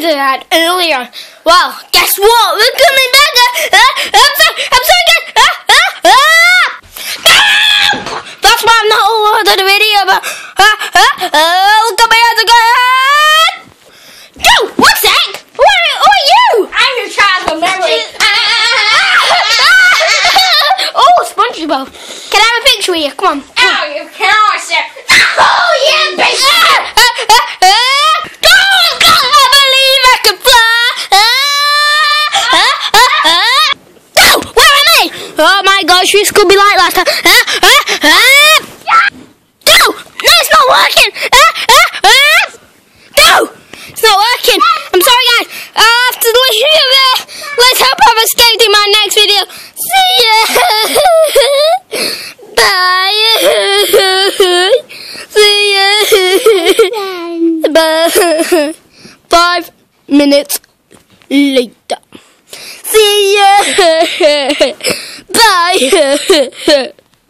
that I had earlier. Well, guess what? We're coming back. I'm so good. That's why I'm not all over the video. But look at my hands again. Yo, what's that? Who are you? I'm your childhood memory. Oh, SpongeBob. Can I have a picture with you? Come on. Oh, you can't sit. Oh, yeah, baby. I believe I can fly. No, where am I? Oh my gosh, this could be like last time. No, it's not working. No, it's not working. I'm sorry, guys. I have to leave it. Let's hope I've escaped in my next video. See ya. Bye. See ya. 5 minutes later. See ya. Bye.